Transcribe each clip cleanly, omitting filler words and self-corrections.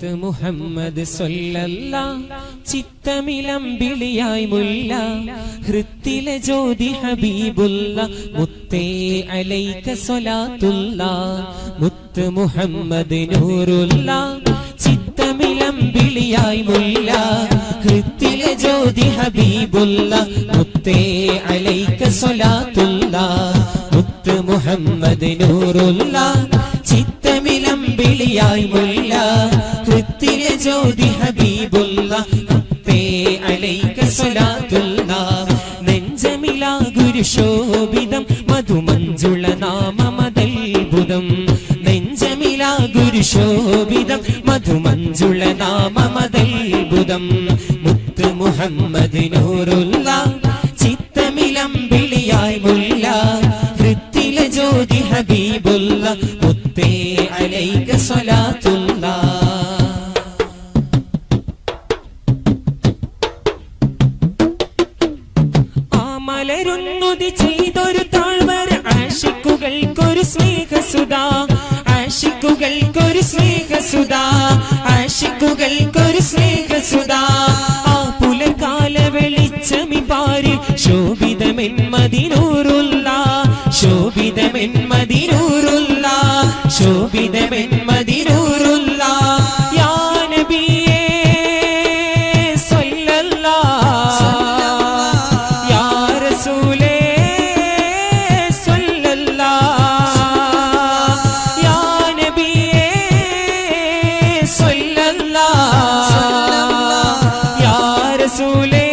മുത്ത് മുഹമ്മദ് സ്വല്ലല്ലാഹ് ചിത്തമിലം വിളിയായി മുല്ല ഹൃത്തിലെ ജ്യോതി ഹബീബുല്ല മുത്തേ അലൈക സ്വലാത്തുല്ല മുത്ത് മുഹമ്മദ് നൂറുല്ല ചിത്തമിലം വിളിയായി മുല്ല ഹൃത്തിലെ ജ്യോതി ഹബീബുല്ല മുത്തേ അലൈക സ്വലാത്തുല്ല മുത്ത് മുഹമ്മദ് നൂറുല്ല ചിത്തമിലം വിളിയായി മുല്ല ഹൃത്തിലെ ജ്യോതി ഹബീബുല്ല മുത്തേ അലൈക സ്വലാത്തുല്ല നെഞ്ചമിലാ ഗുരുശോഭിതം മധുമഞ്ജുള നാമമതൽബുധം നെഞ്ചമിലാ ഗുരുശോഭിതം മധുമഞ്ജുള നാമമതൽബുധം മുത്ത് മുഹമ്മദ് നൂറുല്ല ചിത്തമിലം വിളിയായി മുല്ല ഹൃത്തിലെ ജ്യോതി ഹബീബുല്ല മുത്തേ അലൈക സ്വലാത്തുല്ല ആമലരുന്നുതി ചെയ്തൊരു താഴ്വര ആശിക്കുകൾക്കൊരു സ്നേഹസുധാ ആശിക്കുകൾക്കൊരു സ്നേഹസുധാ ആശിക്കുകൾക്കൊരു സ്നേഹസുധാ ആ പുലർകാല വെളിച്ചമി പാരിൽ ശോഭിതമെന്മതിനൂറുള്ള ശോഭിതമെന്മതിനൂറുള്ള ശോഭിതമെന്മതിനൂറുള്ള യാ നബിയേ സ്വല്ലല്ലാഹ് യാ റസൂലേ സ്വല്ലല്ലാഹ് യാ നബിയേ സ്വല്ലല്ലാഹ് യാ റസൂലേ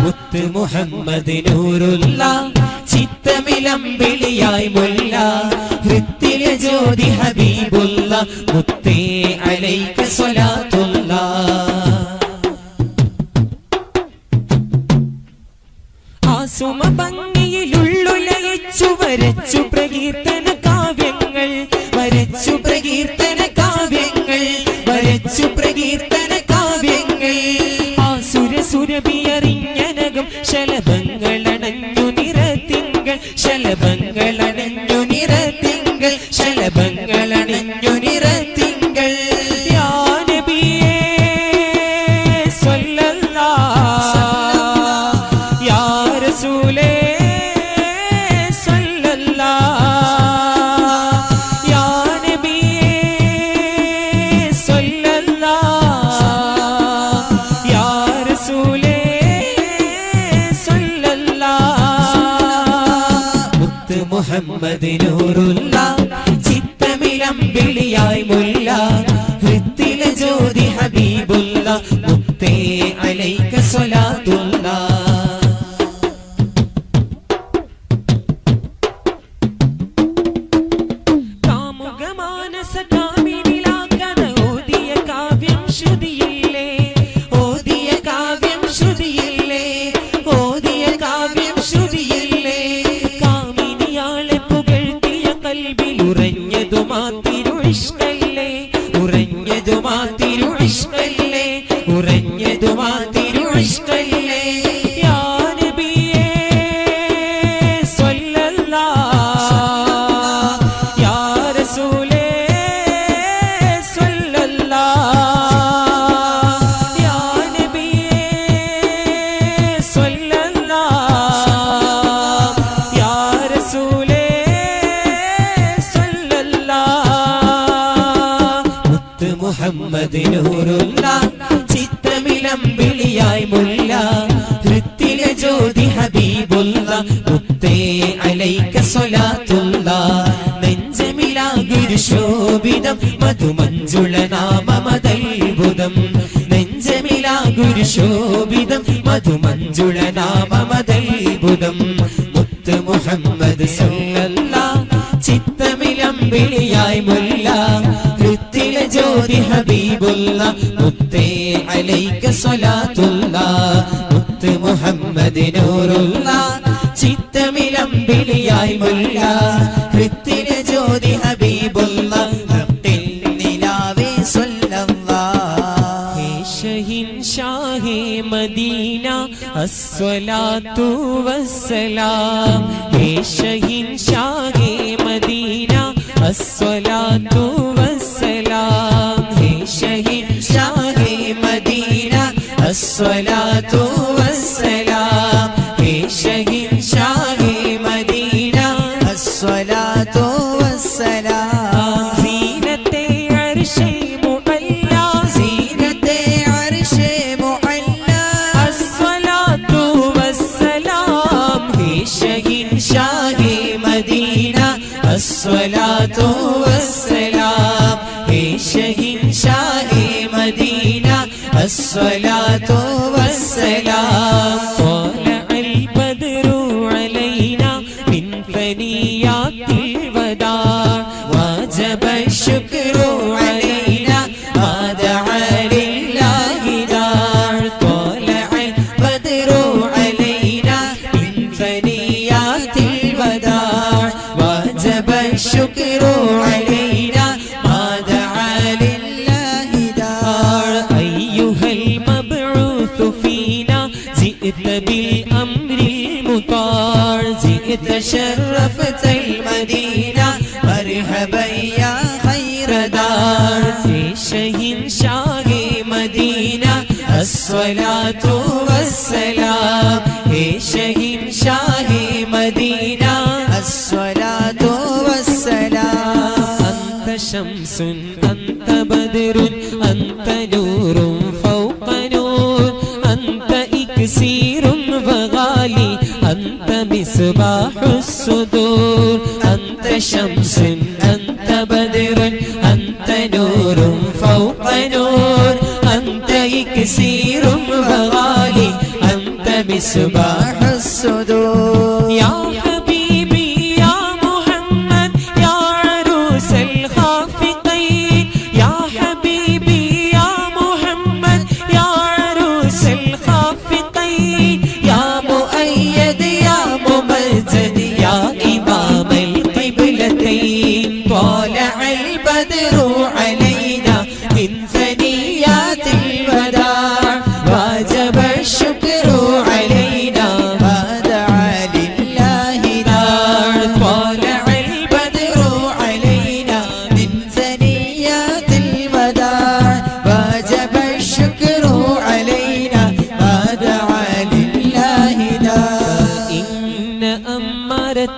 മുത്ത് മുഹമ്മദ് നൂറുല്ല ചിത്തമിലം വിളിയായി മുല്ല ഹൃത്തിലെ ജ്യോതി ഹബീബുല്ല മുത്തേ അലൈക സ്വലാത്തുല്ല ആസുമ ഭംഗിയിലുള്ളുലയിച്ചു വരച്ചു പ്രകീർത്തന കാവ്യങ്ങൾ വരച്ചു പ്രകീർത്തന കാവ്യങ്ങൾ വരച്ചു പ്രകീർത്തന കാവ്യങ്ങൾ സുരസുരഭിയറിഞ്ഞനകം ശലഭങ്ങളണഞ്ഞു നിറത്തിങ്കൾ ശലഭങ്ങളണഞ്ഞു നിറത്തിങ്കൾ ശലഭങ്ങളണഞ്ഞു നിറത്തിങ്കൾ യാ നബിയേ സ്വല്ലല്ലാഹ് യാ റസൂലേ സ്വല്ലല്ലാഹ് യാ നബിയേ സ്വല്ലല്ലാഹ് യാ റസൂലേ സ്വല്ലല്ലാഹ് മുത്ത് മുഹമ്മദ് നൂറുല്ല ചിത്തമിലം വിളിയായി മുല്ല ഹൃത്തിലെ ജ്യോതി ഹബീബുല്ല മുത്തേ അലൈക സ്വലാത്തുല്ല കാമുക മാനസ കാമിനിലാകത ഓതിയ കാവ്യം ശ്രുതിയില്ലേ ഓതിയ കാവ്യം ശ്രുതിയില്ലേ ഓതിയ കാവ്യം ശ്രുതിയില്ലേ കാമിനിയാളെ പുകഴ്ത്തിയ കൽബിൽ ഉറഞ്ഞതുമാ തിരുഇഷ്കല്ലേ ഉറഞ്ഞതുമാ തിരുഇഷ്കല്ലേ ഉറഞ്ഞതുമാ തിരുഇഷ്കല്ലേ യാ നബിയേ സ്വല്ലല്ലാഹ് യാ റസൂലേ സ്വല്ലല്ലാഹ് യാ നബിയേ സ്വല്ലല്ലാഹ് യാ റസൂലേ സ്വല്ലല്ലാഹ് മുത്ത് മുഹമ്മദ് നൂറുല്ല ചിത്തമിലം വിളിയായി മുല്ല ഹൃത്തിലെ ജ്യോതി ഹബീബുല്ല മുത്തേ അലൈക സ്വലാത്തുല്ല നെഞ്ചമിലാ ഗുരുശോഭിതം മധുമഞ്ജുള നാമമതൽബുധം നെഞ്ചമിലാ ഗുരുശോഭിതം മധുമഞ്ജുള നാമമതൽബുധം മുത്ത് മുഹമ്മദ് സ്വല്ലല്ലാഹ് ചിത്തമിലം വിളിയായി മുല്ല ഹൃത്തിലെ ജ്യോതി ഹബീബുല്ല മുത്തേ അലൈക സ്വലാത്തുല്ല മുത്ത് മുഹമ്മദ് നൂറുല്ല ചിത്തമിലം വിളിയായി മുല്ല ഹൃത്തിലെ ജ്യോതി ഹബീബുല്ല ഹഖിൽ നിലാവേ സ്വല്ലല്ലാഹ് ഷഹീൻ ഷാഹേ മദീന അസ്സലാത്തു വസ്സലാം ഹേ ഷഹീൻ ഷാഹേ മദീന الصلاة والسلام हे शहंशाह मदीना الصلاة والسلام हे शहंशाह मदीना الصلاة والسلام زينة عرش معلى زينة عرش معلى الصلاة والسلام हे शहंशाह मदीना الصلاة والسلام हे शहंशाह मदीना الصلاة والسلام طلع البدر علينا من ثنيات الوداع وجب الشكر علينا ما دعا لله داع طلع البدر علينا من ثنيات الوداع وجب الشكر علينا ما دعا لله داع أيها المبعوث فينا جئت بالأمر المطاع جئت شرفت المدينة مرحبا يا خير دار شهنشاه مدينة الصلاة والسلام شهنشاه مدينة الصلاة والسلام أنت شمس أنت بدر أنت نور فوق نور أنت إكسير وغالي أنت مصباح الصدور أنت شمس أنت بدر أنت نور فوق نور أنت إكسير وغالي أنت مصباح الصدور يا حبيبي يا محمد يا عروس الخافقين يا حبيبي يا محمد يا عروس الخافقين يا مؤيد يا ممجد يا إمام القبلتين طالع البدر علينا من ثنيات الوداع واجب الشكر علينا ما دعا لله دار طالع البدر علينا من ثنيات الوداع واجب الشكر علينا ما دعا لله داع إن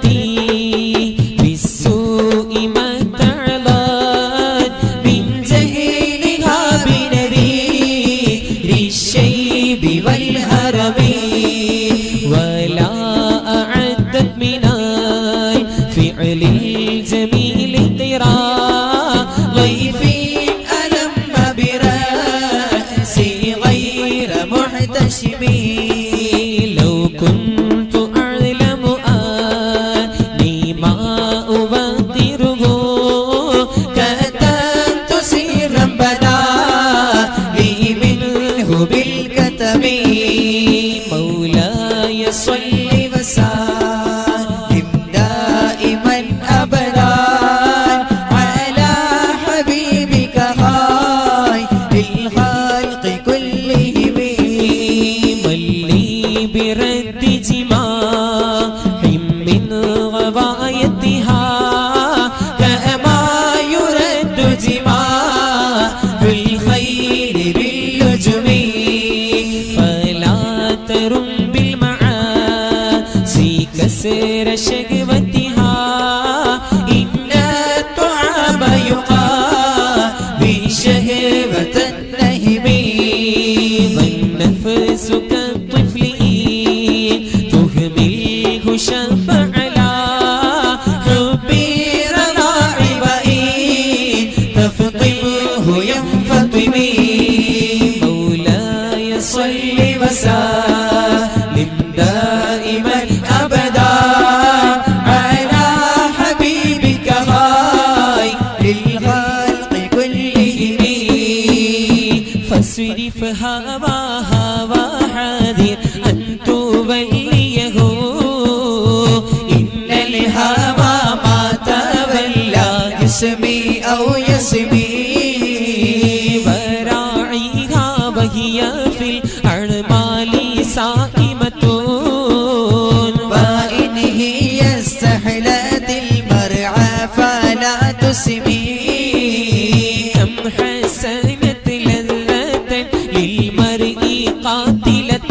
أمرتي بالسوء ما تعلن من جهلها بنذير الشيب والهرم ولا أعدت من الفعل الجميل اضطرار ضيفي ألم برأسي غير محتشم لو كنت أعلم أني ما أبطره كتمت سرا بدا لي منه بالكتم مولاي صل وسلم دائما أبدا على حبيبك خير الخلق كلهم من لي برد جماح من غوايتها كما يرد جماح الخير باللجم فلا ترم بالمعاصي كسر شقوتها إن الطعام يقاوي شهوة النهم والنفس كالطفل تهمله شب على حبي رضاع وإن تفطمه ينفطمي مولاي صل وسلم دائما أبدا على حبيبك خير للخلق كلهم فاصرف هواها وحاذر أن توليه إن الهوى ما تولى يسمي أو يسمي وراعيها وهي في الأعمال سائمة وإن هي استحلت المرعى فلا تسمي كم حسنت لذة للمرء قاتلة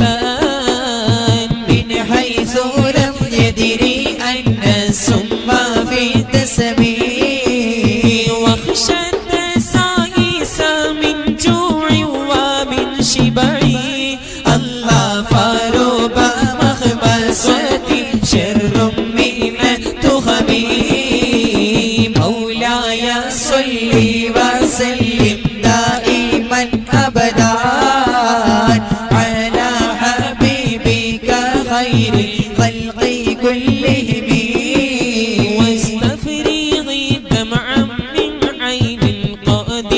من حيث لم يدري أن السم في الدسم واخشى التسايس من جوع ومن شبع الله فرب مخمصة شر من التخم مولاي صل وسلم دائما أبدا على حبيبك خير الخلق كلهم واستفرغي دمعا من عين قد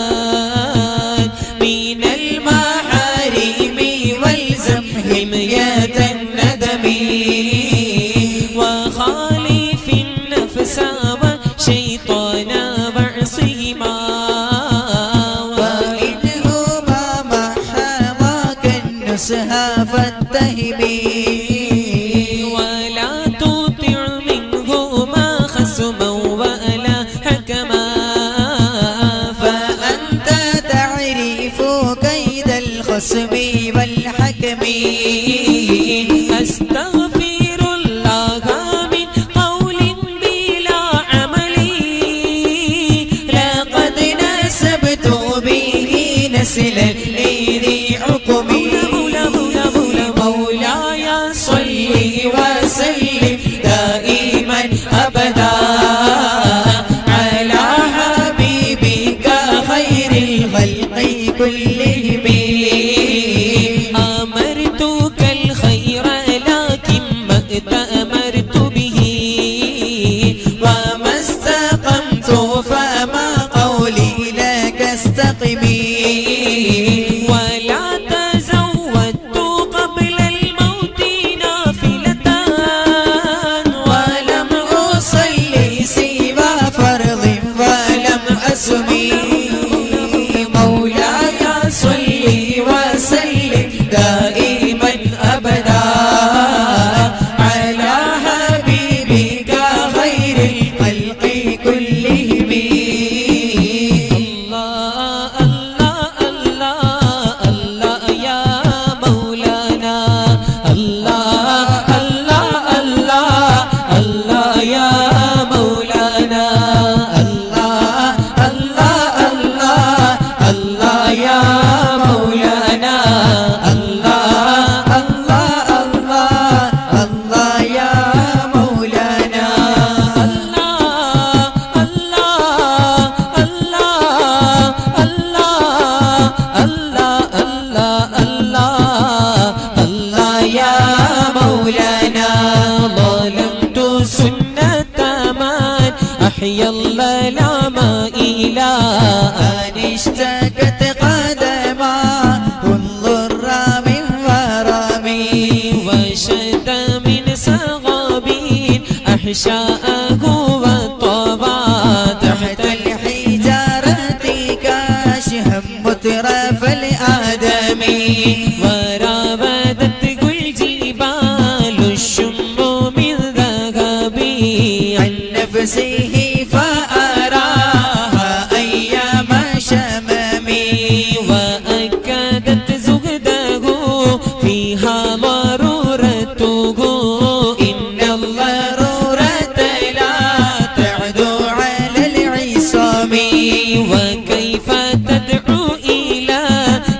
امتلأت من المحارم والزم حمية الندم وخالف النفس والشيطان بعصهما وإنهما محواك النصح فاتهمي ولا تطع منهما خصما ولا حكما فأنت تعرف كيد الخصم والحكم أستغفر الله من قول بلا عمل لقد نسبت به نسلا لذي عقمي مولاي صل وسلم دائما أبدا على حبيبك خير الخلق كلهم أمرتك الخير لكن ما اتأمرت به وما استقمت فما قولي لك استقمي ولا تزودت قبل الموت نافلة ولم أصلي سوى فرض ولم أسمي مولاي صل وسلم دائما أبدا على حبيبك خير الخلق كلهم الله الله الله الله يا مولانا الله الله الله الله يا مولانا الله الله الله الله يا مولانا الله الله الله الله يا مولانا الله يا مولانا ظلمت سنة من أحيا الظلام إلى أن اشتكت قدماه الضر من ورمي وشد من صغابين أحشاءه وطبا تحت الحجارة كاشها مترف الآدم وراودته الجبال الشم من ذهب عن نفسه فأراها أيام شممي وأكدت زهده فيها ضرورته إن الضرورة لا تعدو على العصام وكيف تدعو إلى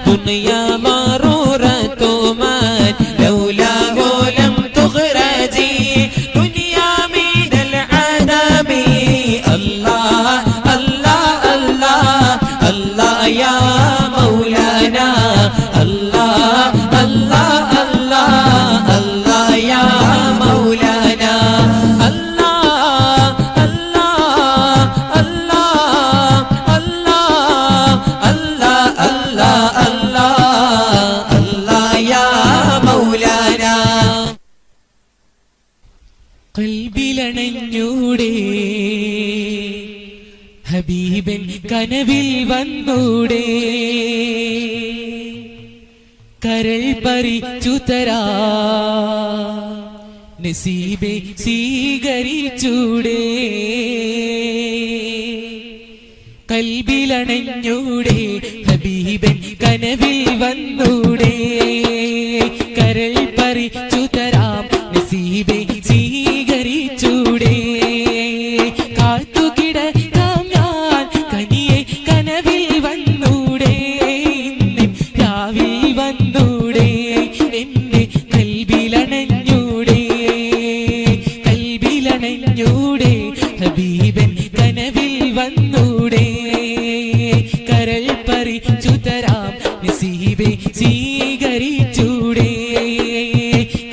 دنيا ضرورة من لولاه لم تخرجي دنيا من العدم الله الله الله الله يا مولانا الله الله الله الله يا مولانا الله الله الله الله الله الله الله الله يا مولانا കൽബിലണഞ്ഞൂടെ ഹബീബൻ കനവിൽ വന്നൂടെ കരൾ പറിച്ചു തരാ നസീബെ സ്വീകരിച്ചൂടേ കൽബിലണഞ്ഞൂടേ ഹബീബൻ കനവിൽ വന്നൂടേ കരൾ പറിച്ചു തരാം നസീബെ സ്വീകരിച്ചൂടേ കാത്തുകിടക്കാം ഞാൻ കനിയെ കനവിൽ വന്നൂടേ ഇന്ന് രാവിൽ വന്നൂടേ എന്റെ കൽബിലണഞ്ഞൂടേ കൽബിലണഞ്ഞൂടേ ഹബീബൻ കനവിൽ വന്നൂടേ കരൾ പറിച്ചു തരാം നസീബെ സ്വീകരിച്ചൂടേ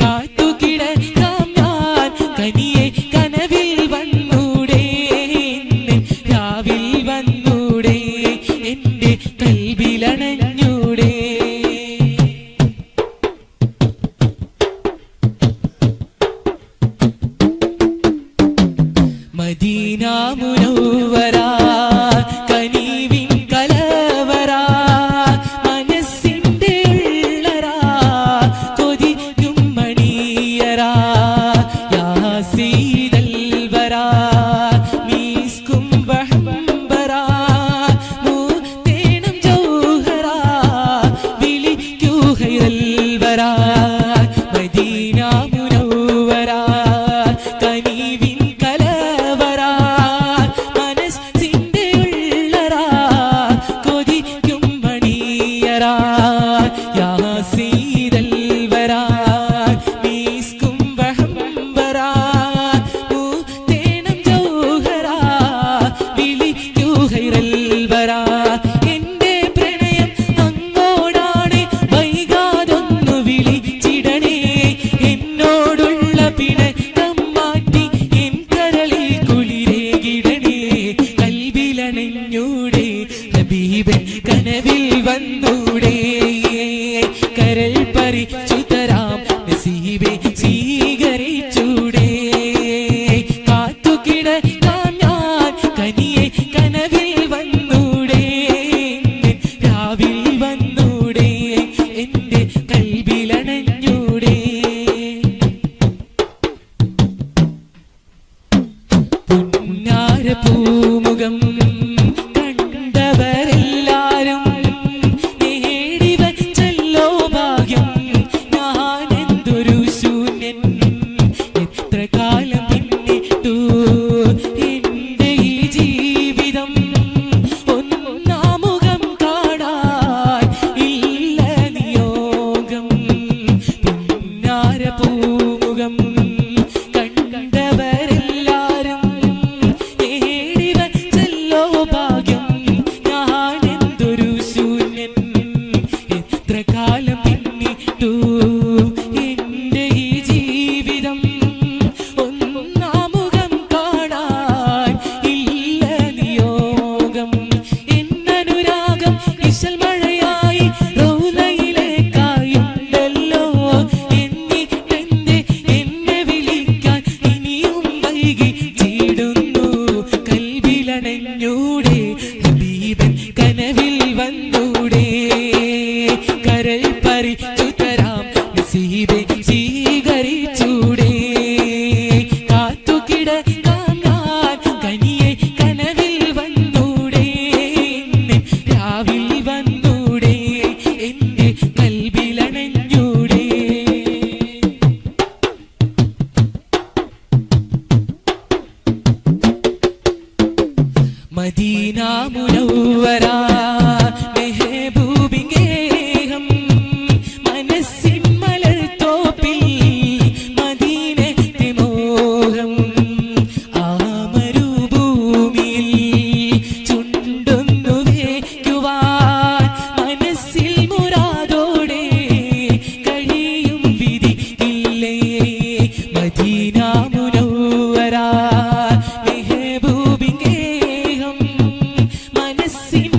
കാത്തുകിടക്കാം ഞാൻ കനിയെ കനവിൽ വന്നൂടേ ഇന്ന് രാവിൽ വന്നൂടേ എന്റെ കൽബിലണഞ്ഞൂടേ മദീന മുനവ്വറ കനിവിൻ കലവറ മനസ്സിന്റെ ഉള്ളറ കൊതിക്കും മണിയറ യാ സീദൽ വറ മീസ്കും വഹംബറ മൂത്തേണം ജൗഹറ വിളിക്കൂ ഖൈറൽ വറ മദീന മുനവ്വറ കനിവിൻ കനവിൽ വന്നൂടേ കരൾ പറിച്ചു തരാം നസീബെ സ്വീകരിച്ചൂടേ കാത്തുകിടക്കാം ഞാൻ കനിയെ കനവിൽ വന്നൂടേ രാവിൽ വന്നൂടേ എന്റെ കൽബിലണഞ്ഞൂടേ പുന്നാര പൂമുഖം മദീന മുനവ്വറ മെഹബൂബിന്റെ ഗേഹം മനസ്സിൻ മലർത്തോപ്പിൽ മദീനത്തെ മോഹം ആ മരുഭൂമിയിൽ ചുണ്ടൊന്നു വയ്ക്കുവാൻ മനസ്സിൽ മുറാദോടെ കഴിയും വിധിയില്ലേ മദീന മുനവ്വറ മെഹബൂബിന്റെ മനസ്സിൻ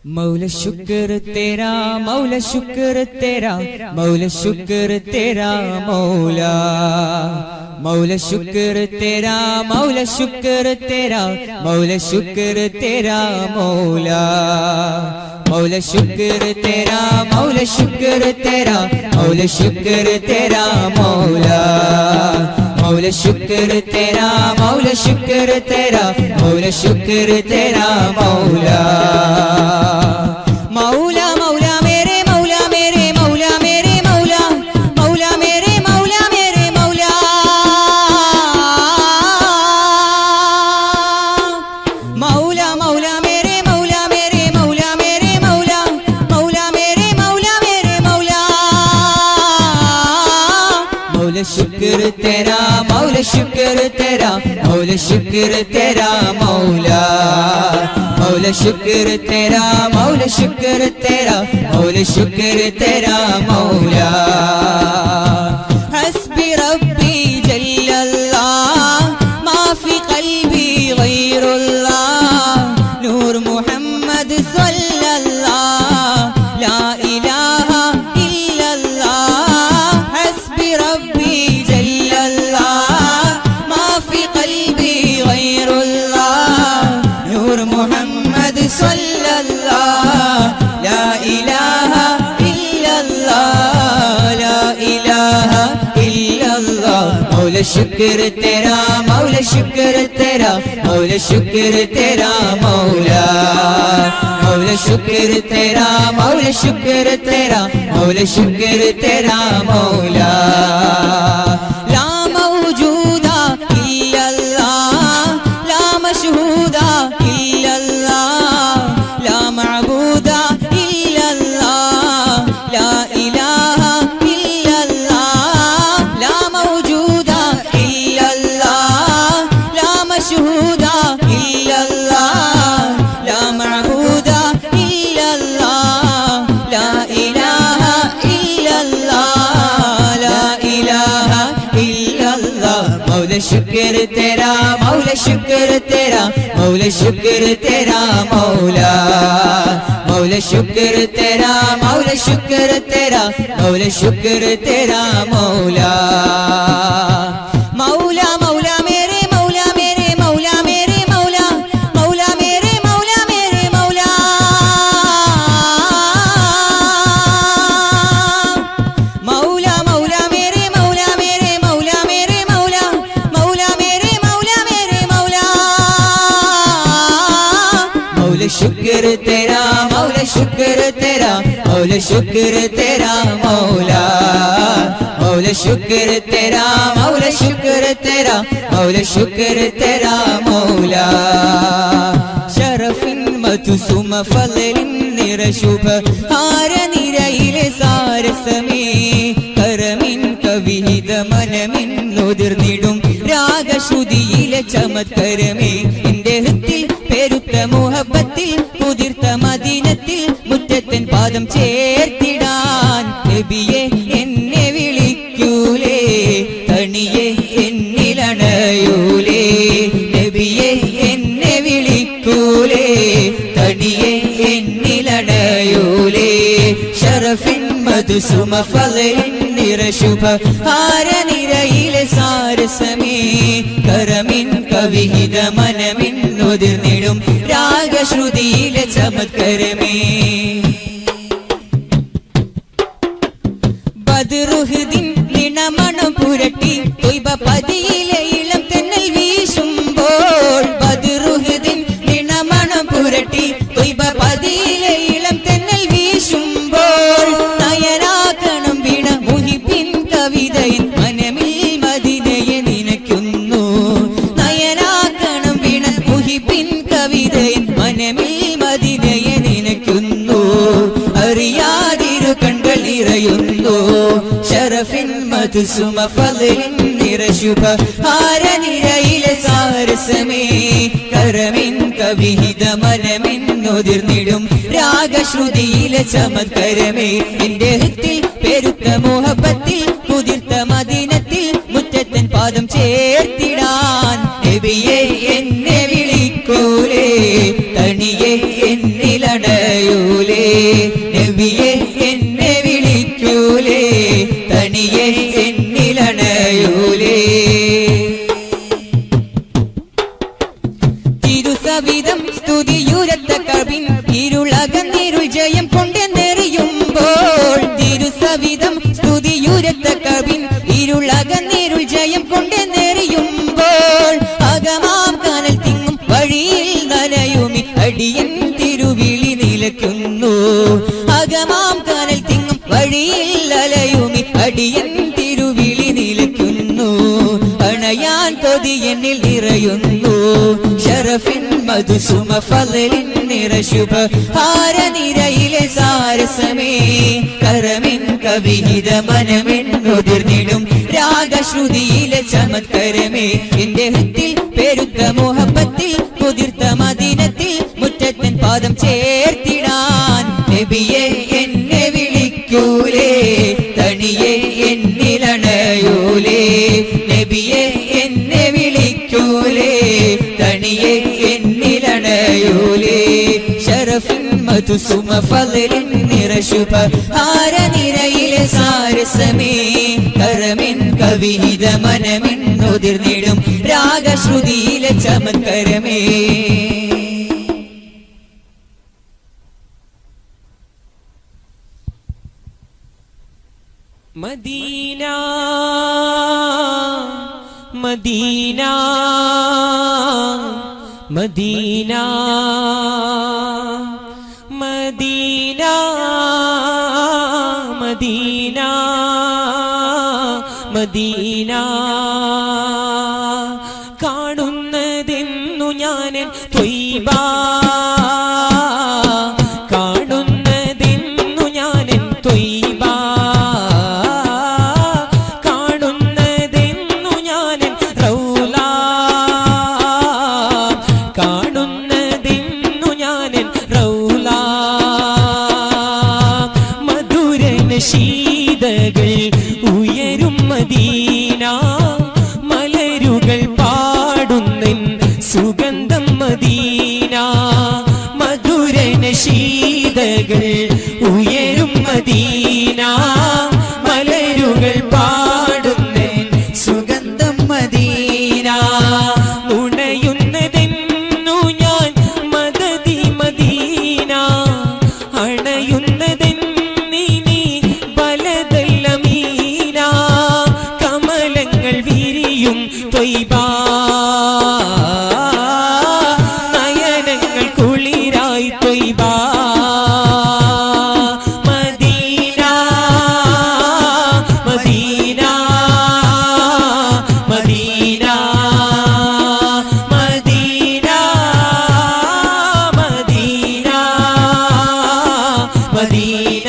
मौला शुक्र तेरा मौला शुक्र तेरा मौला शुक्र तेरा मौला मौला शुक्र तेरा मौला शुक्र तेरा मौला शुक्र तेरा मौला मौला शुक्र तेरा मौला शुक्र तेरा मौला शुक्र तेरा मौला मौला शुक्र तेरा मौला शुक्र तेरा मौला शुक्र तेरा मौला मौला मौला मेरे मौला मेरे मौला मेरे मौला मौला मेरे मौला मेरे मौला मौला मौला मेरे मौला मेरे मौला मेरे मौला मौला मेरे मौला मेरे मौला मौला शुक्र तेरा मौला शुक्र तेरा मौला शुक्र तेरा मौला मौला शुक्र तेरा मौला शुक्र तेरा मौला शुक्र तेरा मौला हस्बी रब्बी जल्लल्लाह माफी क़ल्बी गैरुल्लाह नूर मुहम्मद सल्लल्लाह ला इलाहा इल्लल्लाह हस्बी रब्बी जल्लल्लाह माफी क़ल्बी गैरुल्लाह नूर मुहम्मद सल्लल्लाह ला इलाहा इल्लल्लाह ला इलाहा इल्लल्लाह मौला शुक्र तेरा मौला शुक्र तेरा मौला शुक्र तेरा मौला मौला शुक्र तेरा मौला शुक्र तेरा मौला शुक्र तेरा मौला ला मौजूदा इल्लल्लाह ला मशहूदा शुक्र तेरा मौला शुक्र तेरा मौला शुक्र तेरा मौला मौला शुक्र तेरा मौला शुक्र तेरा मौला शुक्र तेरा मौला मौला मौला मेरे मौला मेरे मौला मेरे मौला मौला मेरे मौला मेरे मौला मौला मौला मेरे मौला मेरे मौला मेरे मौला मौला मेरे मौला मेरे मौला मौला शुक्र तेरा मौला शुक्र तेरा मौला शुक्र तेरा मौला मौला शुक्र तेरा मौला शुक्र तेरा मौला शुक्र तेरा मौला शरफിൻ മതുസുമ ഫളലിൻ നിറശുഭ ആരനിരയിലെ സാരസമേ കരമിൻ കവിഹിത മനമിൻ ഉതിർന്നിടും രാഗശ്രുതിയിലെ ചമത്കരമേ എന്റെ ഹൃത്തിൽ പെരുത്ത മുഹബ്ബത്തിൽ കുതിർത്ത മദീനത്തിൽ മുറ്റത്തൻ പാദം ചേർത്തിടാൻ നബിയെ എന്നെ വിളിക്കൂലേ തണിയെ എന്നിലണയൂലേ നബിയെ എന്നെ വിളിക്കൂലേ തണിയെ എന്നിലണയൂലേ ശരഫിൻ മദ്സുമ ഫളലിൻ നിറശുഭ ഹാരനിരയിലെ സാരസമേ കരമിൻ കവിഹിത മനമിൻ ഉതിർന്നിടും രാഗശ്രുതിയിലെ ചമത്കരമേ ബദ്റുഹ്ദിൻ നിണമണം പുരട്ടി തൊയ്ബ പതിയിലെ ഇളം തെന്നൽ വീശുമ്പോൾ ബദ്റുഹ്ദിൻ നിണമണം പുരട്ടി തൊയ്ബ പതിയിലെ ഇളം തെന്നൽ വീശുമ്പോൾ നയനാകണം വീണ മുഹിബിൻ കവിതയിൽ മനമിൽ മദീനയെ നിനയ്ക്കുന്നു നയനാകണം വീണ മുഹിബിൻ കവിതയിൽ മനമിൽ മദീനയെ നിനയ്ക്കുന്നു അറിയാതിരു കൺകൾ നിറയുന്നു ശരഫിൻ മദ്സുമ ഫളലിൻ നിറശുഭ ഹാരനിരയിലെ സാരസമേ കരമിൻ കവിഹിത മനമിൻ ഉതിർന്നിടും രാഗശ്രുതിയിലെ ചമത്കരമേ എന്റെ ഹൃത്തിൽ പെരുത്ത മുഹബ്ബത്തിൽ കുതിർത്ത മദീനത്തിൽ മുറ്റത്തൻ പാദം ചേർത്തിടാൻ നബിയെ എന്നെ വിളിക്കൂലേ തണിയെ എന്നിലണയൂ വിനയം കൊണ്ടെന്നെറിയുമ്പോൾ അകമാം കനൽ തിങ്ങും വഴിയിൽ നനയുമി അടിയൻ തിരുവിളി നിലയ്ക്കുന്നു. അകമാം കനൽ തിങ്ങും വഴിയിൽ അലയുമി അടിയൻ തിരുവിളി നിലയ്ക്കുന്നു. അണയാൻ കൊതി എന്നിൽ നിറയുന്നു. ഷറഫിൻ മധുസുമ ഫളലിൻ നിറശുഭ ഹാരനിരയിലെ സാരസമേ കരമിൻ കവിഹിത മനമെൻ ഉതിർന്നിടും രാഗശ്രുതിയിലെ ചമത്കരമേ എന്റെ ഹൃത്തിൽ പെരുത്ത മോഹബത്തിൽ കുതിർത്ത മദീനത്തിൽ മുറ്റത്തൻ പാദം ചേർത്തിടാൻ നബിയെ എന്നെ വിളിക്കൂലേ തനിയെ എന്നിലണയൂലേ നബിയെ എന്നെ വിളിക്കൂലേ തനിയെ എന്നിലണയൂലേ ഷറഫിൻ മധുസുമ ഫളലിൻ നിറശുഭ ഹാരനിരയിലെ സാരസമേ കരമിൻ കവിഹിത മനമിൻ ഉതിർന്നിടും രാഗശ്രുതിയിലെ ചമത്കരമേ. Medina Medina Medina Medina Medina Medina കാണുന്നതെന്നു ഞാനൻ ത്വയ്ബ കാണുന്നതെന്നു ഞാനൻ ത്വയ്ബ കാണുന്നതെന്നു ഞാനൻ റൗള കാണുന്നതെന്നു ഞാനൻ റൗള മധുര നശീദകൾ ഉയരും മദീന മലരുകൾ പാടുന്നിൻ സുഗന്ധം മദീന മധുര നശീദകൾ ഉയരും മദീന മലരുകൾ പാടുന്നിൻ സുഗന്ധം മദീന ഉണയുന്നതെന്നു ഞാൻ മദദി മദീന അണയുന്നതെന്നിനി ബലദല്ലമീന കമലങ്ങൾ വിരിയും ത്വയ്ബ നയനങ്ങൾ കുളിരായി ത്വയ്ബ Medina Medina Medina Medina Medina Medina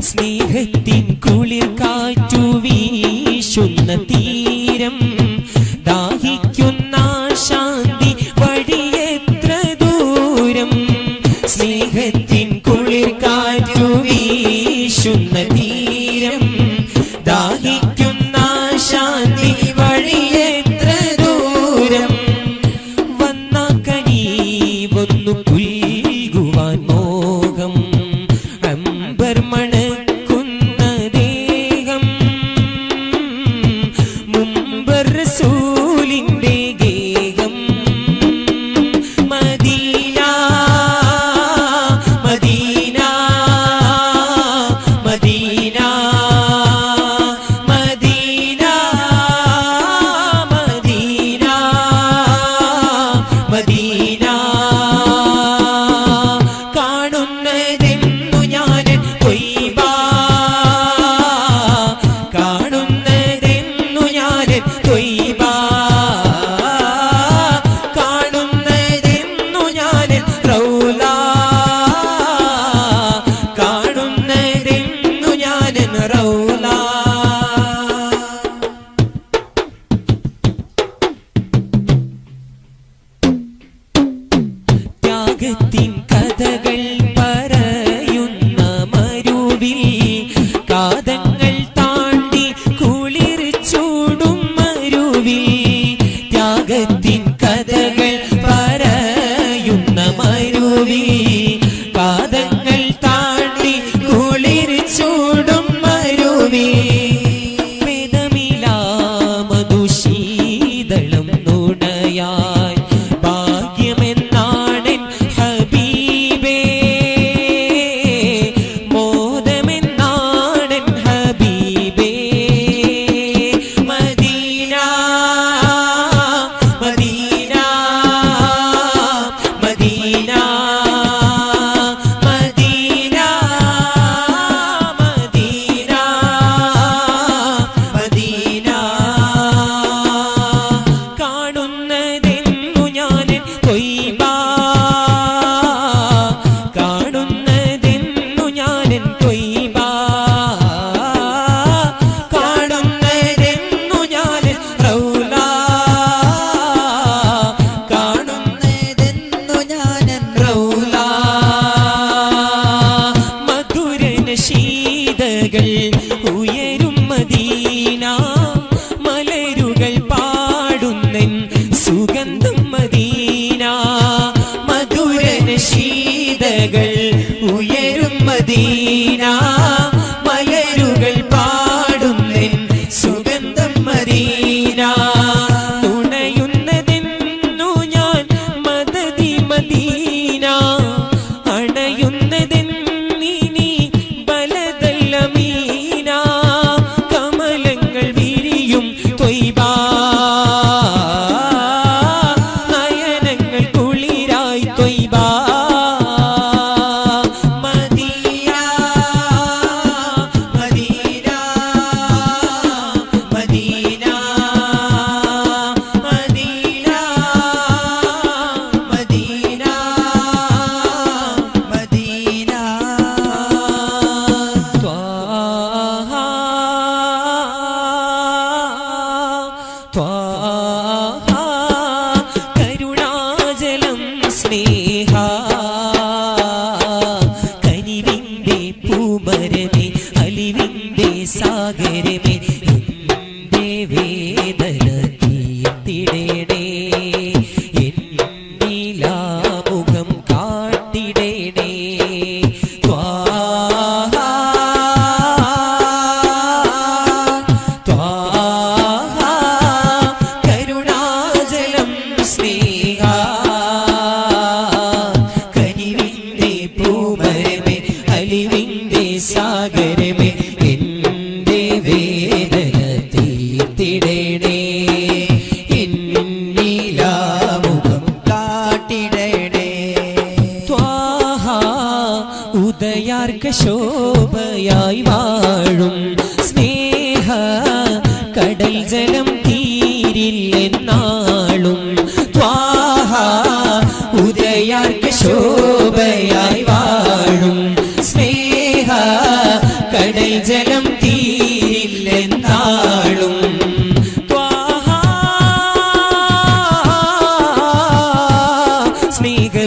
സ്നേഹത്തിൻ കുളിർ കാറ്റു വീശുന്ന തീരം ദാഹിക്കുന്ന ശാന്തി വഴിയെത്ര ദൂരം സ്നേഹത്തിൻ കുളിർ കാറ്റു വീശുന്ന തീരം ദാഹിക്കുന്ന ശാന്തി വഴിയെത്ര ദൂരം വന്ന കനീവൊന്നു പുൽകുവാൻ മോഹം അമ്പർ മണക്കുന്ന ദേഹം ഉയരും മദീന മലരുകൾ പാടുന്നെൻ സുഗന്ധം മദീന തുണയുന്നതെന്നു ഞാൻ മദദി മദീന അണയുന്നതെന്നിനി ബലദൽ അമീന കമലങ്ങൾ വിരിയും ത്വയ്ബ നയനങ്ങൾ കുളിരായി ത്വയ്ബ കരുണാജലം സ്നേഹ കനിവിന്റെ പൂമരമേ അലിവിന്റെ സാഗരമേ എന്റെ വേദന തീർത്തിടണേ എന്നിലാമുഖം കാട്ടിടണേ കരുണാജലം സ്നേഹ കനിവിന്റെ പൂമരമേ അലിവിന്റെ സാഗരമേ എന്റെ വേദന തീർത്തിടണേ എന്നിലാമുഖം കാട്ടിടണേ ത്വാഹ ഉദയാർക്ക ശോഭയായി വാഴും സ്നേഹ കടൽ ജലം തീരില്ലെന്നാളും ത്വാഹ ഉദയാർക്ക ശോഭയായി വാഴും സ്നേഹ കടൽ ജലം തീരില്ലെന്നാളും ത്വാഹ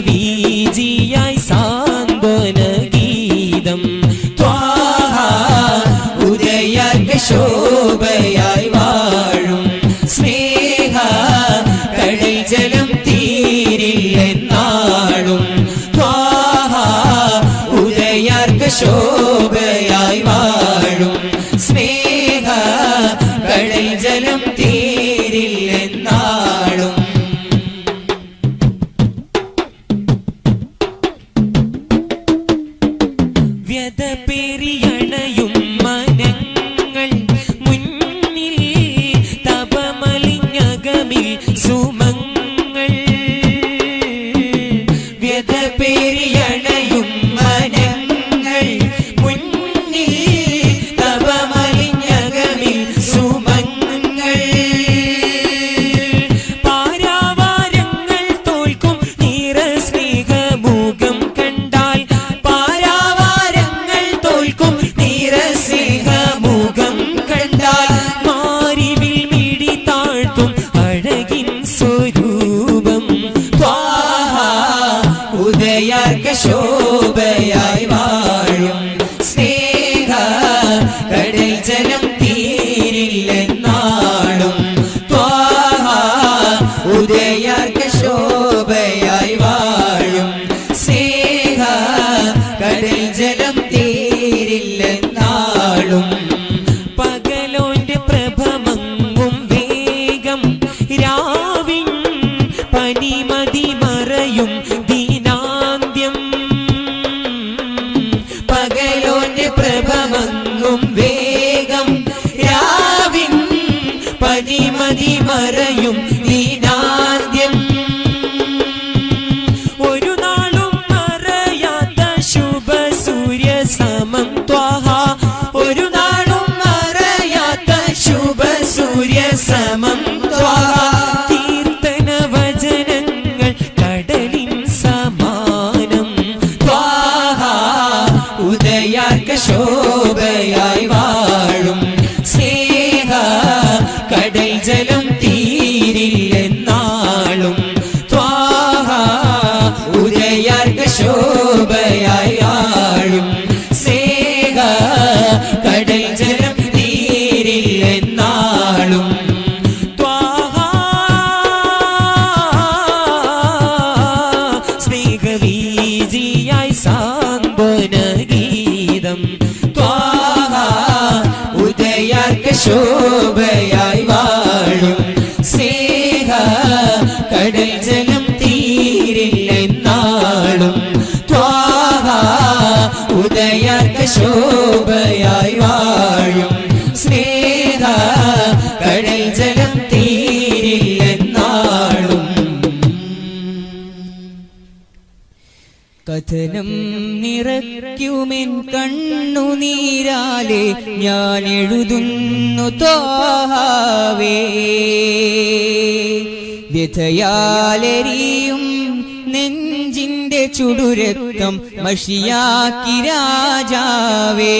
സ്നേഹവീജിയായി സാന്ത്വന ഗീതം ത്വാഹ ഉദയാർക്ക ശോഭയായി വാഴും സ്നേഹ കടൽ ജലം തീരില്ലെന്നാളും ത്വാഹ ഉദയാർക്ക ശോഭയായി വാഴും സ്നേഹ കടൽ ജലം തീരില്ലെന്നാളും വ്യതപേറിയണയും മനങ്ങൾ മുന്നിൽ തപമലിഞ്ഞകമിൽ സുമങ്ങൾ വ്യതപേറിയണയും മനങ്ങൾ മുന്നിൽ തപമലിഞ്ഞകമിൽ സുമങ്ങൾ പാരാവാരങ്ങൾ തോൽക്കും നിറ സ്നേഹമുഖം കണ്ടാൽ പാരാവാരങ്ങൾ തോൽക്കും നിറ സ്നേഹമുഖം കണ്ടാൽ മാരിവിൽ മിടി താഴ്ത്തും അഴകിൻ സ്വരൂപം ത്വാഹ ഉദയാർക്ക ശോഭയായി വാഴും സ്നേഹ കടൽ ജലം തീരില്ലെന്നാളും ത്വാഹ ഉദയാർക്ക ശോഭയായി വാഴും സ്നേഹ കടൽ ജലം തീരില്ലെന്നാളും പകലോന്റെ പ്രഭമങ്ങും വേഗം രാവിൻ പനിമതി മറയും ദീനാന്ത്യം പകലോന്റെ പ്രഭമങ്ങും വേഗം രാവിൻ പനിമതി മറയും ദീനാന്ത്യം ഒരു നാളും മറയാത്ത ശുഭ സൂര്യ സമം ത്വാഹ ഒരു നാളും മറയാത്ത ശുഭ സൂര്യ സമം ത്വാഹ കീർത്തന വചനങ്ങൾ കടലിൻ സമാനം ത്വാഹ ഉദയാർക്ക ശോഭയായി വാഴും സ്നേഹ കടൽ ജലം തീരില്ലെന്നാളും ത്വാഹ ഉദയാർക്ക ശോഭയായി വാഴും സ്നേഹ കടൽ ജലം തീരില്ലെന്നാളും ത്വാഹ സ്നേഹവീജിയായി സാന്ത്വന ചുംബനഗീതം ത്വാഹ ഉദയാർക്ക ശോഭയായി വാഴും സ്നേഹ കടൽ ജലം തീരില്ലെന്നാളും ത്വാഹ ഉദയാർക്ക ശോഭയായി വാഴും സ്നേഹ കടൽ ജലം തീരില്ലെന്നാളും. കഥനം നിറയ്ക്കുമെൻ കണ്ണുനീരാലെ ഞാൻ എഴുതുന്നു ത്വാഹാവേ. വ്യഥയാലെരിയും നെഞ്ചിന്റെ ചുടുരക്തം മഷിയാക്കി രാജാവേ.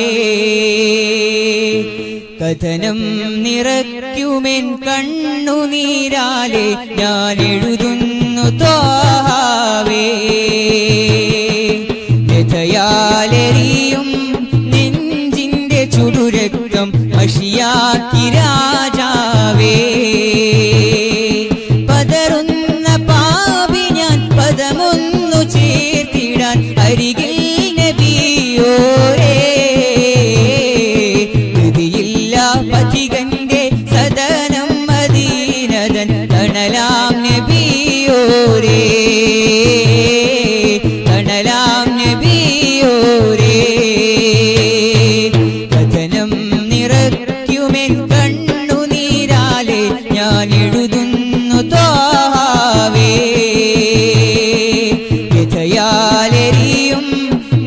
കഥനം നിറയ്ക്കുമെൻ കണ്ണുനീരാലെ ഞാൻ എഴുതുന്നു ത്വാഹാവേ. വ്യഥയാലെരിയും നെഞ്ചിന്റെ ചുടുരക്തം മഷിയാക്കി രാജാവേ. പതറുന്ന പാപി ഞാൻ പദമൊന്നു ചേർത്തിടാൻ അരികിൽ നബിയോരേ. ഗതിയില്ല പഥികന്റെ സദനം മദീനതൻ തണലാം നബിയോരേ. തണലാം നബിയോരേ. കഥനം നിറയ്ക്കുമെൻ കണ്ണുനീരാലെ ഞാൻ എഴുതുന്നു ത്വാഹാവേ. വ്യഥയാലെരിയും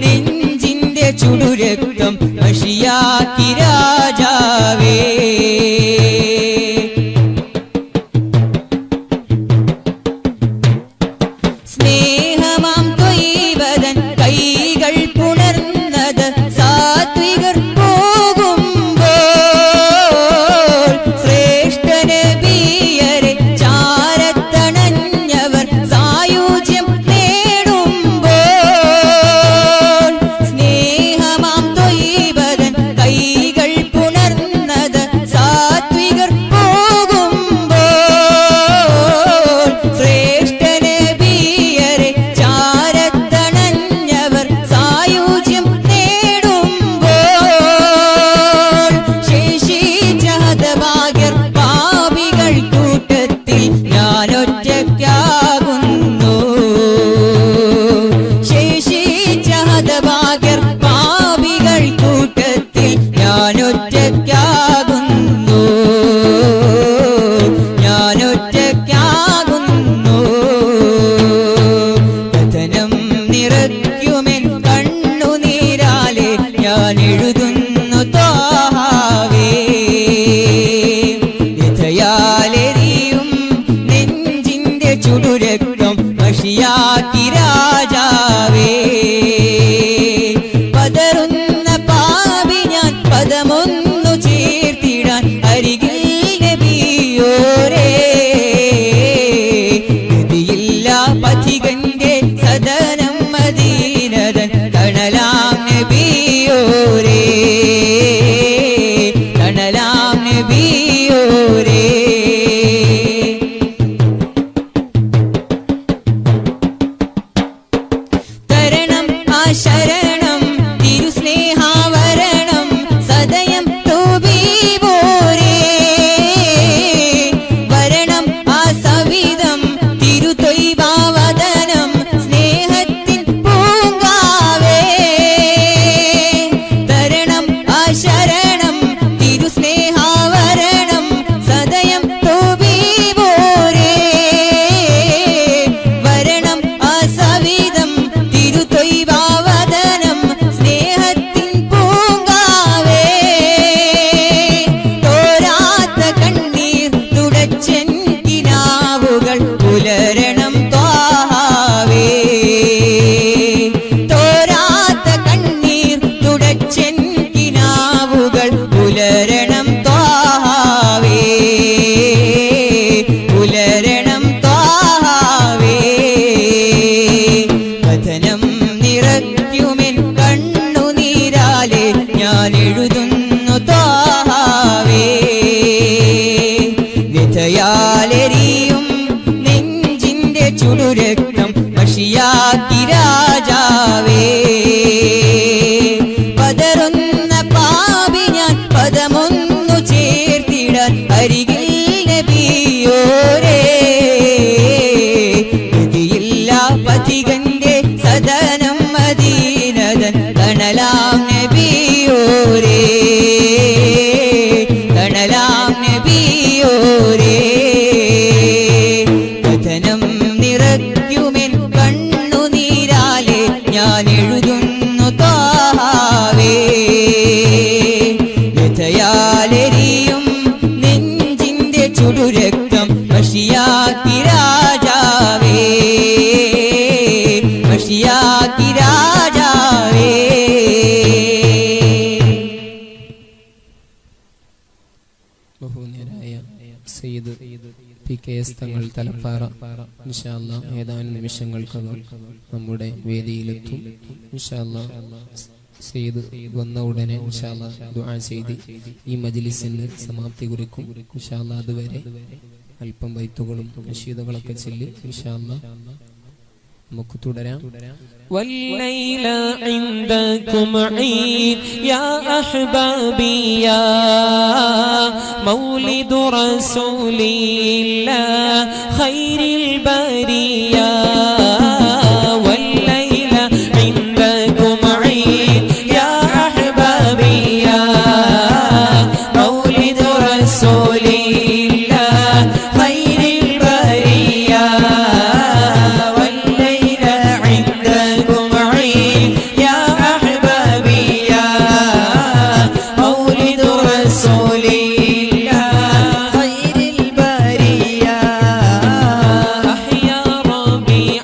നെഞ്ചിന്റെ ചുടുരക്തം മഷിയാക്കി രാജാവേ. സ്നേഹമാം ത്വയ്യിബതൻ കൈകൾ പുണർന്നത് സാത്വികർ പോകുമ്പോൾ. ശ്രേഷ്ഠ നബിയരെ ചാരത്തണഞ്ഞവർ സായുജ്യം നേടുമ്പോൾ. സ്നേഹമാം ത്വയ്യിബതൻ കൈകൾ പുണർന്നത് സാത്വികർ പോകുമ്പോൾ. ശ്രേഷ്ഠ നബിയരെ ചാരത്തണഞ്ഞവർ സായുജ്യം നേടുമ്പോൾ. ശേഷിച്ച ഹതഭാഗ്യർ പാപികൾ കൂട്ടത്തിൽ ഞാനൊറ്റയ്ക്കാകുന്നു. ശേഷിച്ച ഹതഭാഗ്യർ പാപികൾ കൂട്ടത്തിൽ ഞാനൊറ്റയ്ക്കാകുന്നു. ഞാനൊറ്റയ്ക്കാകുന്നു. കഥനം നിറയ്ക്കുമെൻ കണ്ണുനീരാലെ ഞാൻ എഴുതുന്നു ത്വാഹാവേ. വ്യഥയാലെരിയും നെഞ്ചിന്റെ ചുടുരക്തം മഷിയാക്കി രാജാവേ. തണലാം നബിയോരേ തണലാം നബിയോരേ കഥനം നിറയ്ക്കുമെൻ കണ്ണുനീരാലെ ഞാൻ എഴുതുന്നു ത്വാഹാവേ വ്യഥയാലെരിയും നെഞ്ചിന്റെ ചുടുരക്തം മഷിയാക്കി രാജാവേ മഷിയാക്കി രാജാവേ ബഹുമാന്യരായ സയ്യിദ് PKS തങ്ങൾ തലപ്പാറ ഇൻഷാ അല്ലാഹ് ഏതാനും നിമിഷങ്ങൾക്കകം നമ്മുടെ വേദിയിലെത്തും. ഇൻഷാ അല്ലാഹ് സയ്യിദ് വന്ന ഉടനെ ഇൻഷാ അല്ലാഹ് ദുആ ചെയ്ത് ഈ മജ്ലിസിന് സമാപ്തി കുറിക്കും. ഇൻഷാ അല്ലാഹ് അതുവരെ അല്പം ബൈത്തുകളും നശീദുകളൊക്കെ ചൊല്ലി ഇൻഷാ അല്ലാഹ് നമുക്ക് തുടരാം. والليل عندكم عيد يا أحبابي يا مولد رسول الله خير البرية والليل عندكم عيد يا أحبابي يا مولد رسول الله خير البرية أحيا ربيع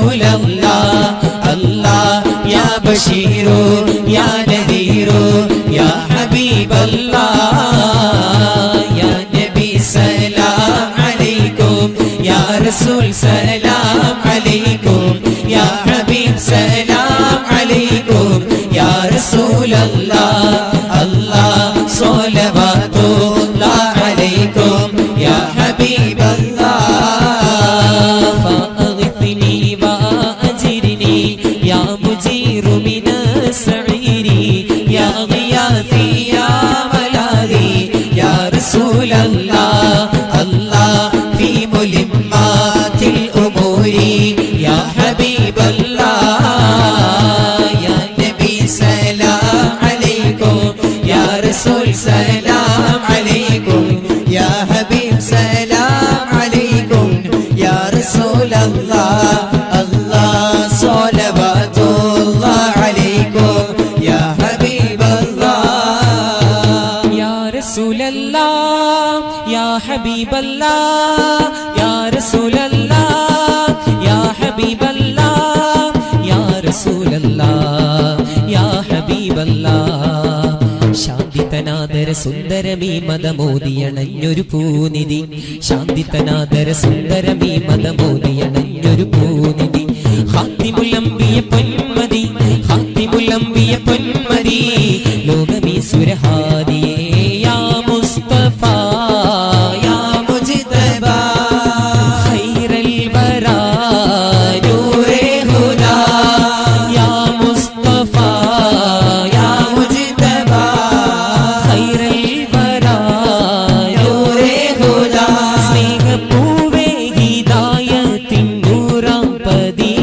റസൂലല്ലാഹ് അല്ലാഹ് യാ ബശീറു യാ നദീറു യാ ഹബീബല്ലാഹ് യാ നബി സലാം അലൈക്കും യാ റസൂൽ സലാം അലൈക്കും യാ ഹബീബ് സലാം അലൈക്കും യാ റസൂലല്ലാഹ് അല്ലാഹ് സ്വലവാതുല്ലാഹ് അലൈക്കും യാ ഹബീബല്ലാഹ് ഫഅഗ്ഫിനി വഅജിർനി യാ മുജീറു മിനസ്സഈരി യാ ഗിയാഥി യാ മലാദി യാ റസൂലല്ലാഹ് അല്ലാഹ് ഫീ മുലിമ്മാതിൽ ഉമൂരി യാ ഹബീബല്ലാഹ് യാ നബി സലാം അലൈക്കും യാ റസൂൽ സലാം അലൈക്കും യാ ഹബീബ് സലാം അലൈക്കും യാ റസൂലല്ലാഹ് അല്ലാഹ് സ്വലവാതുല്ലാഹ് അലൈക്കും യാ ഹബീബല്ലാഹ് യാ റസൂലല്ലാഹ് യാ ഹബീബല്ലാഹ് യാ റസൂലല്ലാഹ് യാ ഹബീബല്ലാഹ് യാ റസൂലല്ലാഹ് യാ ഹബീബല്ലാഹ് ശാന്തിതനാദര സുന്ദരമീ മതമോദിയണഞ്ഞൊരു പൂനിധി ശാന്തിതനാദര സുന്ദരമീ മതമോദിയണഞ്ഞൊരു പൂനിധി ഖാതിമുൽ അംബിയ പൊന്മതി ഖാതിമുൽ അംബിയ പൊന്മതി ലോകമീ സുരഹാദിയേ യാ മുസ്തഫ യാ മുജ്തബ ഖൈറൽ വറാ നൂറേ ഹുദാ യാ മുസ്തഫ യാ മുജ്തബ ഖൈറൽ വറാ നൂറേ ഹുദാ സ്നേഹപൂവേ ഹിദായത്തിൻ നൂറാം പതി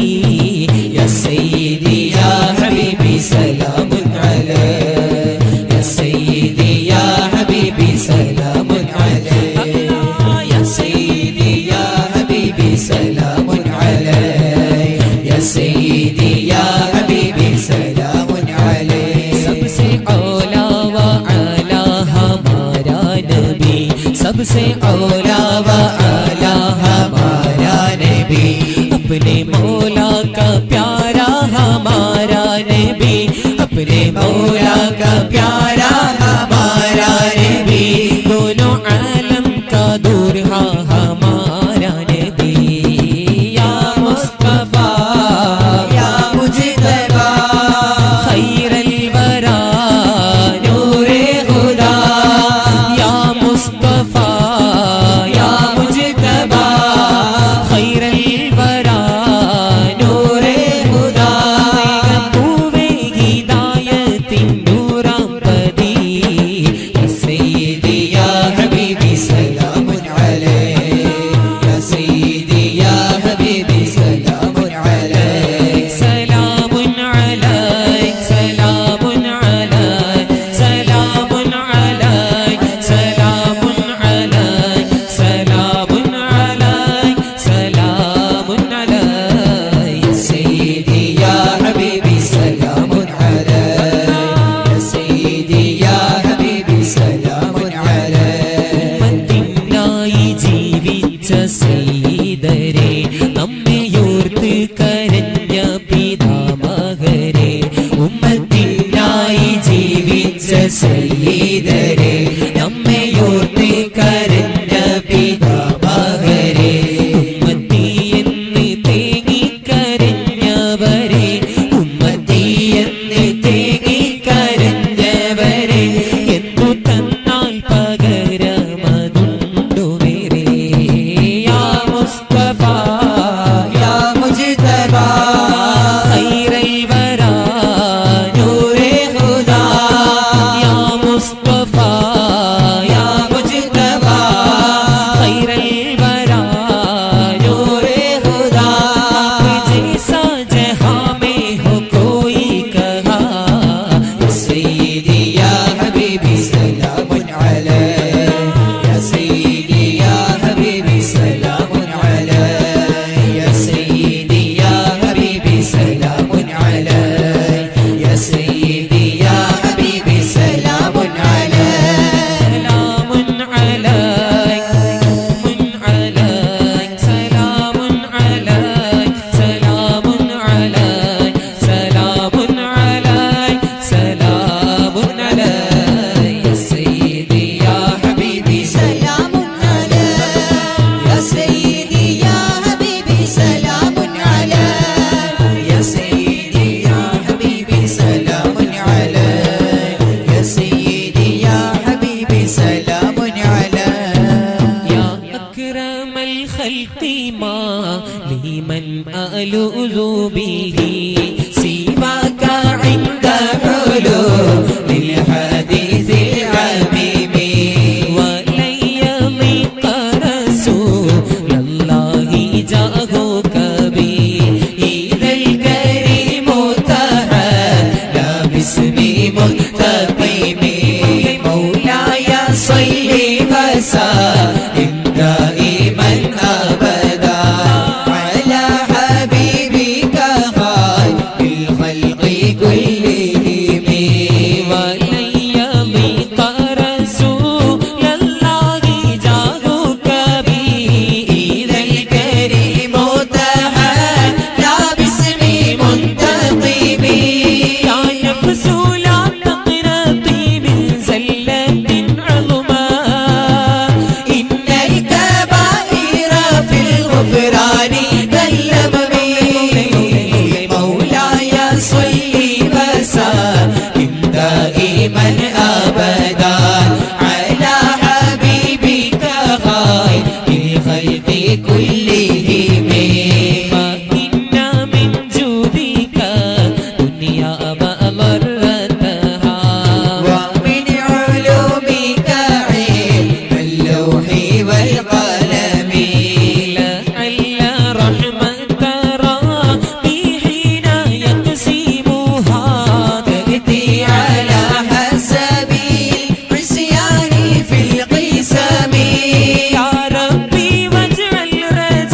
യാ സയ്യിദി യാ ഹബീബി സലാമുൻ അലൈഹി യാ സയ്യിദി യാ ഹബീബി സലാമുൻ അലൈഹി യാ സയ്യിദി യാ ഹബീബി സലാമുൻ അലൈഹി യാ സയ്യിദി യാ ഹബീബി സലാമുൻ അലൈഹി सबसे औला व आला हमारा नबी सबसे औला व आला हमारा नबी अपने मौला का प्यारा हमारा नबी अपने मौला का प्यारा हमारा नबी दोनों आलम का दूर हमारा नबी या मुस्तफा या मुज्तबा खैरल वरा नूरे खुदा या मुस्तफा या मुज्तबा खैरल वरा नूरे खुदा पूवे हिदायतिन नूराം പതി സയ്യിദി യാ ഹബീബി സലാമുൻ അലൈഹി യാ സയ്യിദി യാ ഹബീബി സലാമുൻ അലൈഹി സലാമുൻ അലൈഹി സലാമുൻ അലൈഹി സലാമുൻ അലൈഹി സലാമുൻ അലൈഹി സലാമുൻ അലൈഹി സലാമുൻ അലൈഹി സയ്യിദി യാ ഹബീബി സലാമുൻ അലൈഹി യാ സയ്യിദി യാ ഹബീബി സലാമുൻ അലൈഹി ഉമ്മത്തിനായി ജീവിച്ച സയ്യിദരേ നമ്മയോർത്ത് കരഞ്ഞ പിതാമഹരേ ഉമ്മത്തിനായി ജീവിച്ച സയ്യിദരേ നമ്മയോർത്ത് കരഞ്ഞ പിതാമഹരേ ഉമ്മത്തി എന്ന് തേങ്ങിക്കരഞ്ഞവരെ ഉമ്മത്തി എന്ന് തേങ്ങിക്കരഞ്ഞവരെ എന്തു തന്നാൽ പകരമതുണ്ടു വേറെ യാ മുസ്തഫ യാ മുജ്തബ ഖൈറൽ വരാ നൂറേ ഹുദാ യാ മുസ്തഫ യാ മുജ്തബ ألوذ به سواك عند حلول الحديث الحبيب ولن يضيق رسول الله جاهك بي إذا الكريم تهلى باسمي منتقم مولاي صل وسلم دائما أبدا على حبيبك خير الخلق كلهم ولن يضيق رسول الله جاهك بي إذا الكريم تهلى باسمي منتقم يا نفس لا تقنطي من زلة عظمى إن الكبائر في الغفران كاللمم مولاي صل وسلم دائما أبدا على حبيبك خير الخلق كلهم فإن من جودك دنيا وضرتها ومن علومك علم اللوح والقلم لعل رحمة ربي حين يقسمها تأتي على حسب العصيان في القسم يا ربي واجعل رجاء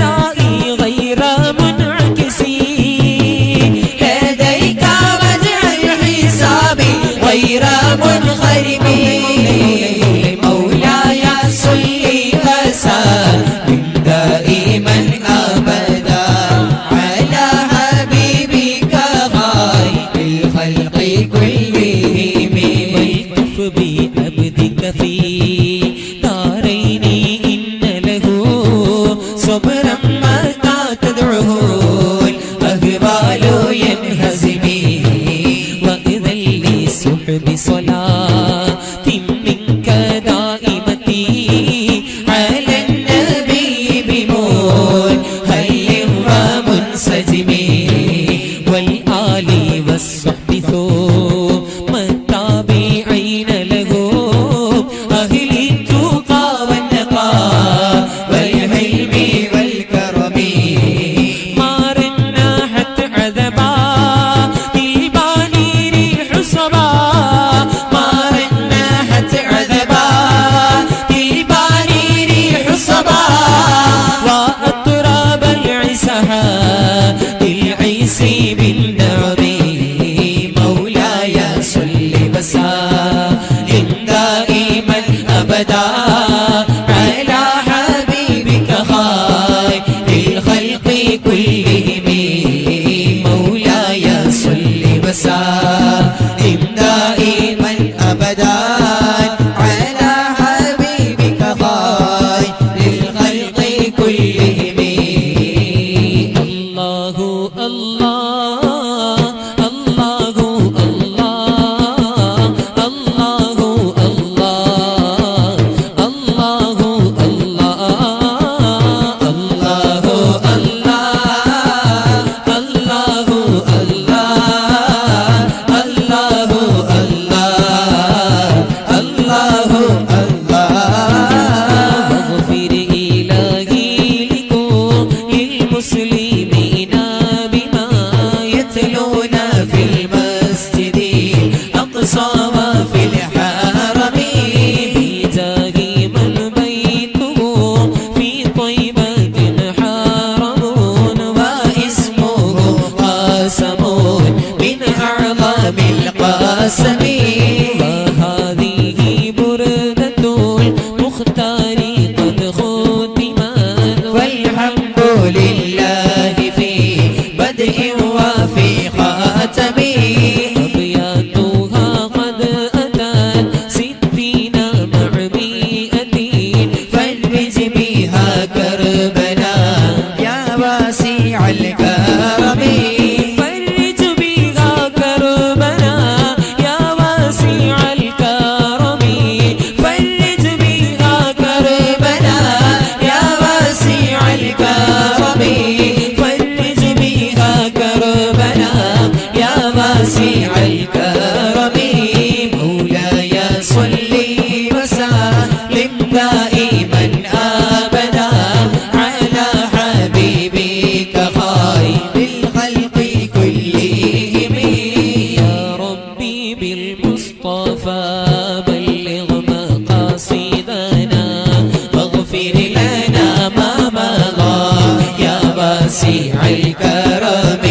واسع الكرم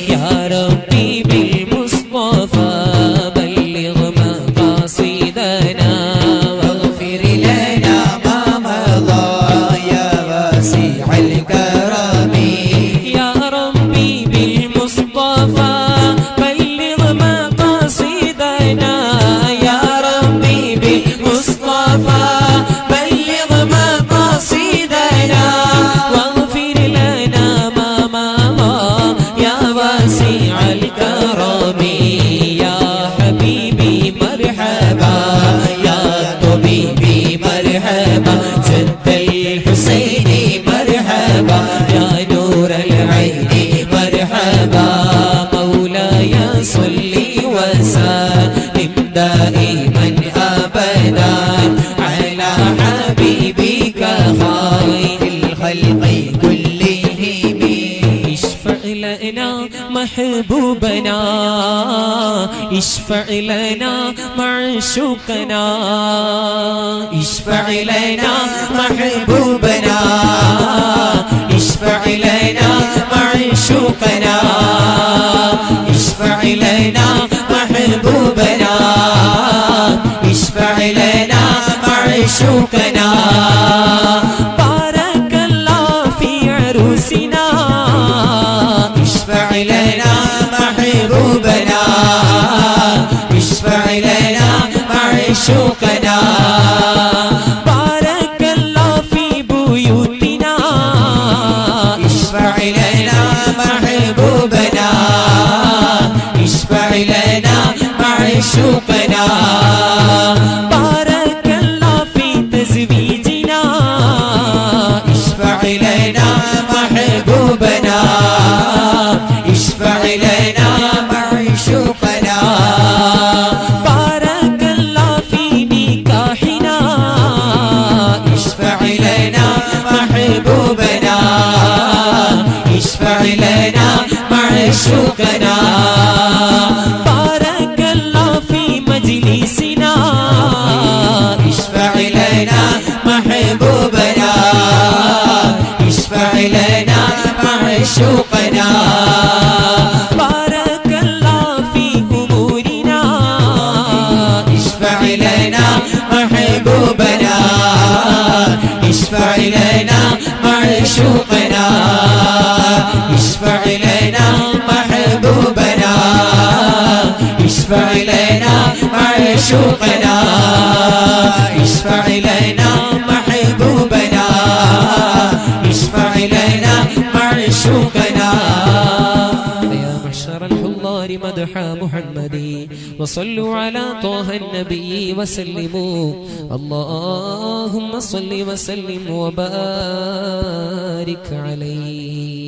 يا ربي بالمصطفى بلغ مقاصدنا واغفر لنا ما مضى يا واسع الكرم يا ربي بالمصطفى بلغ مقاصدنا يا ربي بالمصطفى بلغ مقاصدنا واغفر لنا ما مضى يا واسع الكرم يا حبيبي مرحبا يا طبيبي مرحبا جد الحسين مرحبا يا نور العين مرحبا مولاي صل وسلم دائما ابدا على حبيبك خير الخلق كلهم اشفع لنا محبوبنا اشفع لنا معشوقنا اشفع لنا محبوبنا اشفع لنا معشوقنا اشفع لنا محبوبنا اشفع لنا معشوقنا بارك الله في عروسنا اشفع لنا محبوبنا اشفع لنا معشوقنا بارك الله في بيوتنا اشفع لنا محبوبنا اشفع لنا معشوقنا بارك الله في تزويجنا اشفع لنا محبوبنا اشفع لنا معشوقنا بارك الله في نكاحنا اشفع لنا محبوبنا اشفع لنا معشوقنا بارك الله في مجلسنا اشفع لنا محبوبنا اشفع لنا معشوقنا بارك الله في أمورنا اشفع لنا محبوبنا اشفع لنا معشوقنا اشفع لنا محبوبنا اشفع لنا معشوقنا اشفع لنا محبوبنا اشفع لنا معشوقنا يا معشر الحضار مدح محمد وصلوا على طه النبي وسلموا اللهم صل وسلم وبارك عليه.